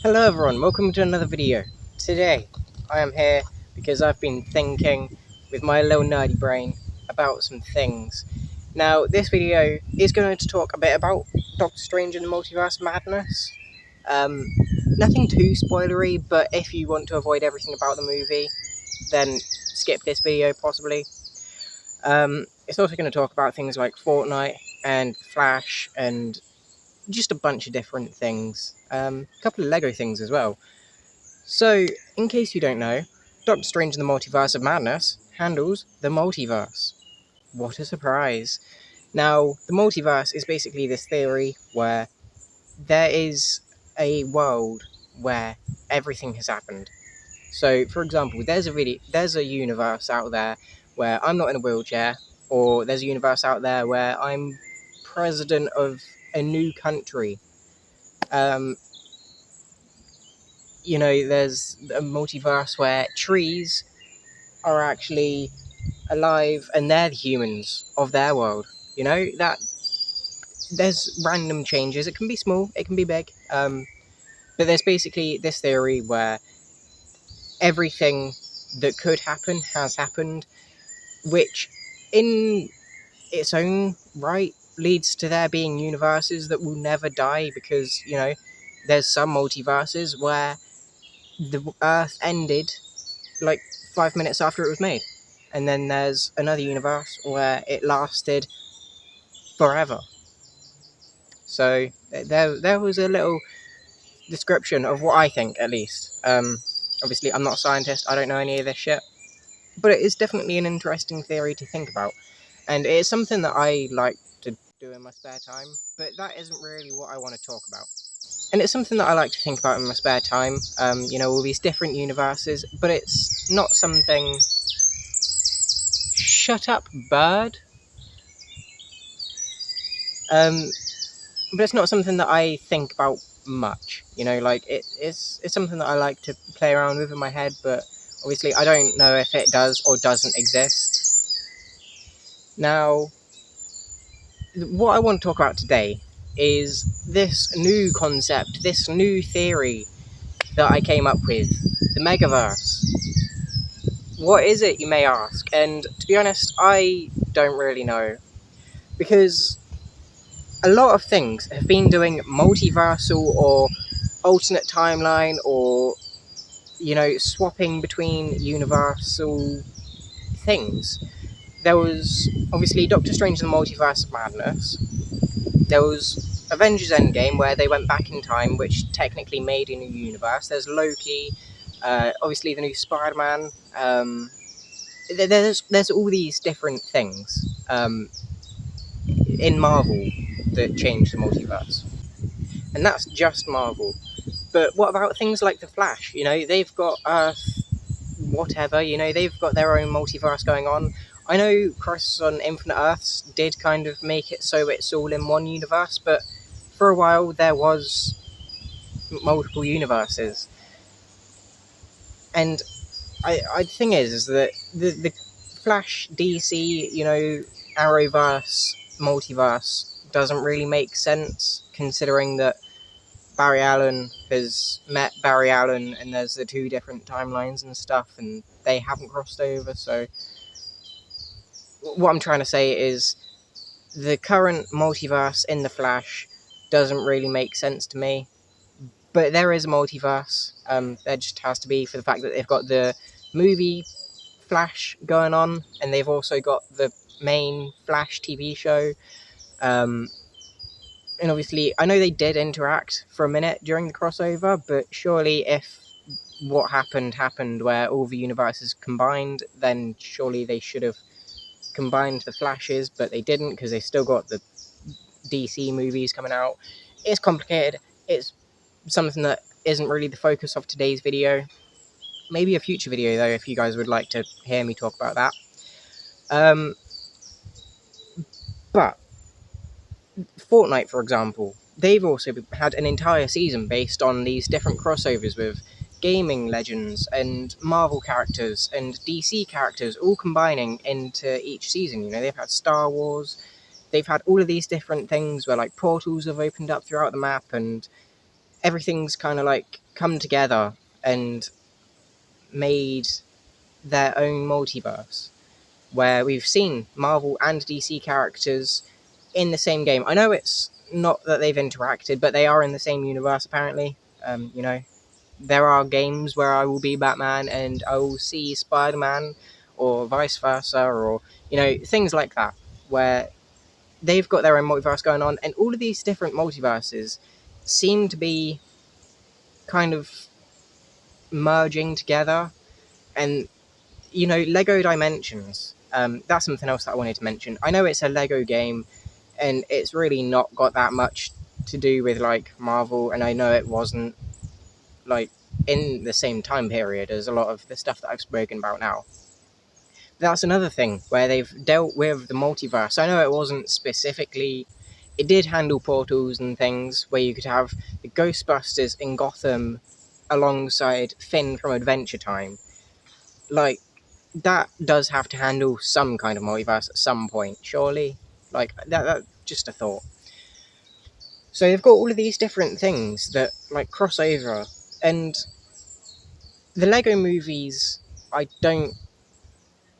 Hello everyone, welcome to another video. Today, I am here because I've been thinking with my little nerdy brain about some things. Now, this video is going to talk a bit about Doctor Strange and the Multiverse of Madness. Nothing too spoilery, but if you want to avoid everything about the movie, then skip this video possibly. It's also going to talk about things like Fortnite and Flash and just a bunch of different things. A couple of Lego things as well. So, in case you don't know, Doctor Strange and the Multiverse of Madness handles the multiverse. What a surprise. Now, the multiverse is basically this theory where there is a world where everything has happened. So, for example, there's a universe out there where I'm not in a wheelchair, or there's a universe out there where I'm president of a new country. There's a multiverse where trees are actually alive and they're the humans of their world. That there's random changes. It can be small, it can be big. But there's basically this theory where everything that could happen has happened, which in its own right leads to there being universes that will never die because, there's some multiverses where the Earth ended like 5 minutes after it was made. And then there's another universe where it lasted forever. So there was a little description of what I think, at least. Obviously, I'm not a scientist, I don't know any of this shit. But it is definitely an interesting theory to think about. And it is something that I like to do in my spare time, but that isn't really what I want to talk about. And it's something that I like to think about in my spare time, all these different universes, but it's not something... Shut up, bird! But it's not something that I think about much, it's something that I like to play around with in my head, but obviously I don't know if it does or doesn't exist. Now, what I want to talk about today is this new concept, this new theory that I came up with, the Megaverse. What is it, you may ask? And to be honest, I don't really know. Because a lot of things have been doing multiversal or alternate timeline or, swapping between universal things. There was, obviously, Doctor Strange and the Multiverse of Madness. There was Avengers Endgame, where they went back in time, which technically made a new universe. There's Loki, obviously the new Spider-Man. There's all these different things in Marvel that changed the multiverse. And that's just Marvel. But what about things like the Flash? They've got Earth, whatever, they've got their own multiverse going on. I know Crisis on Infinite Earths did kind of make it so it's all in one universe, but for a while there was multiple universes. And the thing is that the Flash DC, Arrowverse, multiverse doesn't really make sense, considering that Barry Allen has met Barry Allen and there's the two different timelines and stuff, and they haven't crossed over. So what I'm trying to say is the current multiverse in the Flash doesn't really make sense to me, but there is a multiverse. There just has to be, for the fact that they've got the movie Flash going on, and they've also got the main Flash TV show. And obviously, I know they did interact for a minute during the crossover, but surely if what happened where all the universes combined, then surely they should have combined the Flashes, but they didn't, because they still got the DC movies coming out. It's complicated. It's something that isn't really the focus of today's video. Maybe a future video, though, if you guys would like to hear me talk about that. But Fortnite, for example, they've also had an entire season based on these different crossovers with gaming legends and Marvel characters and DC characters all combining into each season. They've had Star Wars, they've had all of these different things where, like, portals have opened up throughout the map and everything's kind of, like, come together and made their own multiverse, where we've seen Marvel and DC characters in the same game. I know it's not that they've interacted, but they are in the same universe apparently. You know, there are games where I will be Batman and I will see Spider-Man, or vice versa, or, you know, things like that, where they've got their own multiverse going on, and all of these different multiverses seem to be kind of merging together. And, you know, Lego Dimensions, that's something else that I wanted to mention. I know it's a Lego game, and it's really not got that much to do with, like, Marvel, and I know it wasn't, like, in the same time period as a lot of the stuff that I've spoken about now. That's another thing where they've dealt with the multiverse. I know it wasn't specifically... It did handle portals and things where you could have the Ghostbusters in Gotham alongside Finn from Adventure Time. Like, that does have to handle some kind of multiverse at some point, surely? Like, that just a thought. So they've got all of these different things that, like, cross over. And the Lego movies, I don't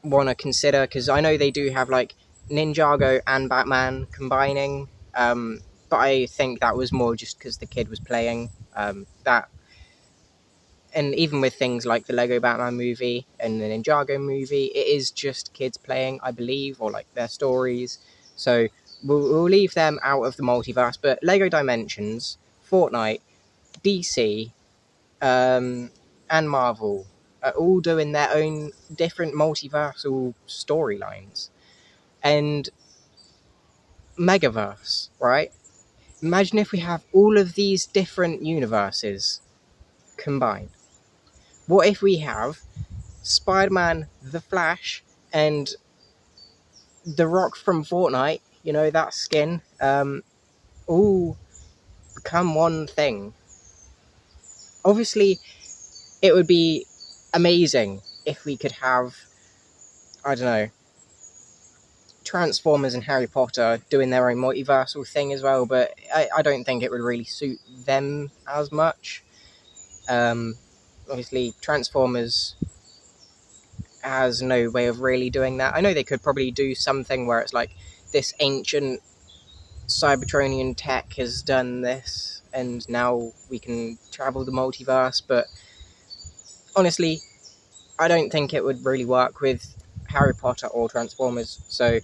want to consider, because I know they do have, like, Ninjago and Batman combining, but I think that was more just because the kid was playing that. And even with things like the Lego Batman movie and the Ninjago movie, it is just kids playing, I believe, or, like, their stories. So we'll leave them out of the multiverse. But Lego Dimensions, Fortnite, DC, and Marvel are all doing their own different multiversal storylines. And Megaverse, right? Imagine if we have all of these different universes combined. What if we have Spider-Man, The Flash, and The Rock from Fortnite, you know, that skin, all become one thing? Obviously, it would be amazing if we could have, I don't know, Transformers and Harry Potter doing their own multiversal thing as well, but I don't think it would really suit them as much. Obviously, Transformers has no way of really doing that. I know they could probably do something where it's like, this ancient Cybertronian tech has done this, and now we can travel the multiverse, but honestly, I don't think it would really work with Harry Potter or Transformers. So,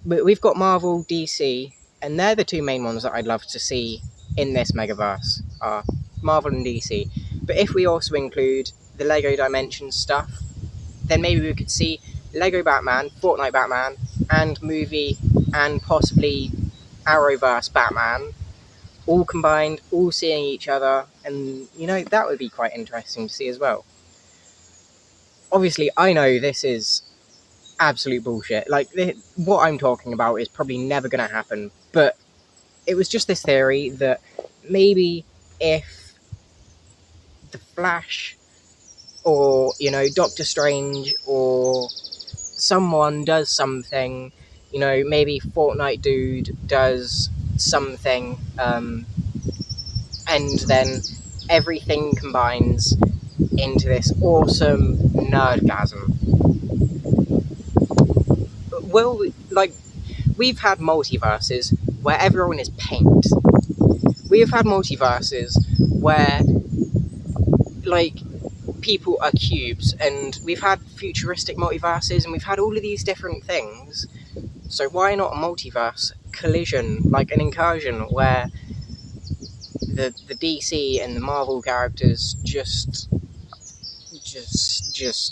but we've got Marvel, DC, and they're the two main ones that I'd love to see in this Megaverse, are Marvel and DC. But if we also include the Lego Dimensions stuff, then maybe we could see Lego Batman, Fortnite Batman, and movie, and possibly Arrowverse Batman, all combined, all seeing each other, and, you know, that would be quite interesting to see as well. Obviously, I know this is absolute bullshit. Like, what I'm talking about is probably never going to happen, but it was just this theory that maybe if the Flash, or, you know, Doctor Strange, or someone does something, you know, maybe Fortnite dude does something, and then everything combines into this awesome nerdgasm. Well, like, we've had multiverses where everyone is paint. We have had multiverses where, like, people are cubes, and we've had futuristic multiverses, and we've had all of these different things. So why not a multiverse collision, like an incursion, where the DC and the Marvel characters just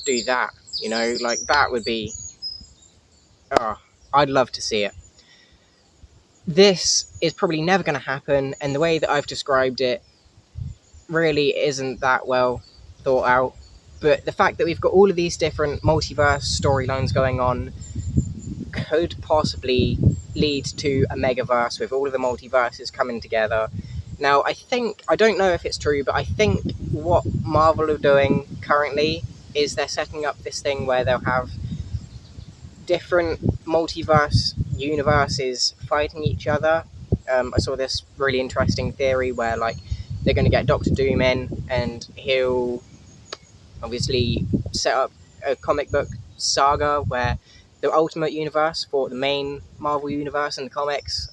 do that, you know? Like, that would be... oh, I'd love to see it. This is probably never going to happen, and the way that I've described it really isn't that well thought out. But the fact that we've got all of these different multiverse storylines going on could possibly lead to a megaverse with all of the multiverses coming together. Now, I don't know if it's true, but I think what Marvel are doing currently is they're setting up this thing where they'll have different multiverse universes fighting each other. I saw this really interesting theory where, like, they're going to get Doctor Doom in, and he'll obviously set up a comic book saga where the Ultimate Universe for the main Marvel Universe and the comics.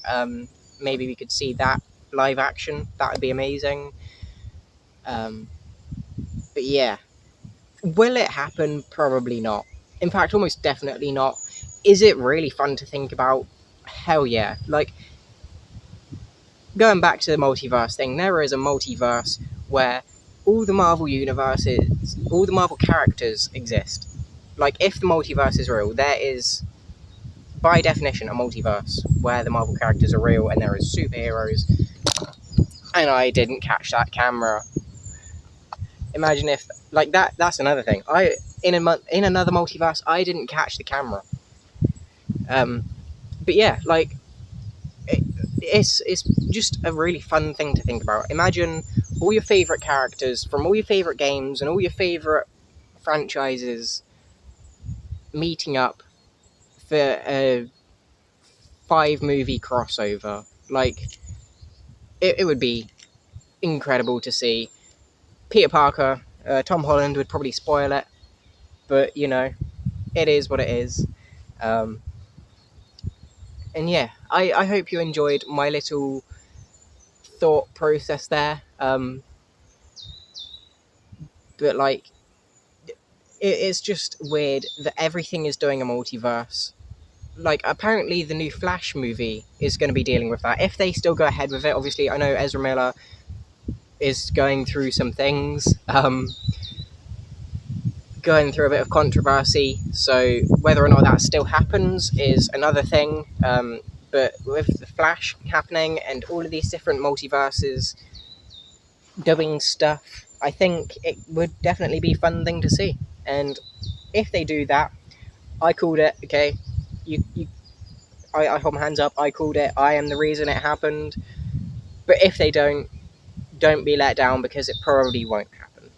Maybe we could see that live action. That would be amazing. But yeah, will it happen? Probably not. In fact, almost definitely not. Is it really fun to think about? Hell yeah. Like, going back to the multiverse thing, there is a multiverse where all the Marvel universes, all the Marvel characters exist. Like, if the multiverse is real, there is, by definition, a multiverse where the Marvel characters are real and there is superheroes. And I didn't catch that camera. Imagine if, like, that's another thing. In another multiverse, I didn't catch the camera. But yeah, like, it's just a really fun thing to think about. Imagine all your favorite characters from all your favorite games and all your favorite franchises meeting up for a 5-movie crossover. Like, it would be incredible to see. Peter Parker, Tom Holland would probably spoil it, but you know, it is what it is. And yeah, I hope you enjoyed my little thought process there. But like, it's just weird that everything is doing a multiverse. Like, apparently the new Flash movie is going to be dealing with that. If they still go ahead with it, obviously, I know Ezra Miller is going through some things, going through a bit of controversy, so whether or not that still happens is another thing. But with the Flash happening and all of these different multiverses doing stuff, I think it would definitely be a fun thing to see. And if they do that, I called it, okay? I hold my hands up, I called it, I am the reason it happened. But if they don't be let down, because it probably won't happen.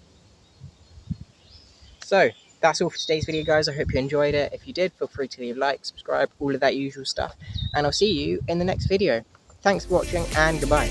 So, that's all for today's video, guys. I hope you enjoyed it. If you did, feel free to leave a like, subscribe, all of that usual stuff. And I'll see you in the next video. Thanks for watching, and goodbye.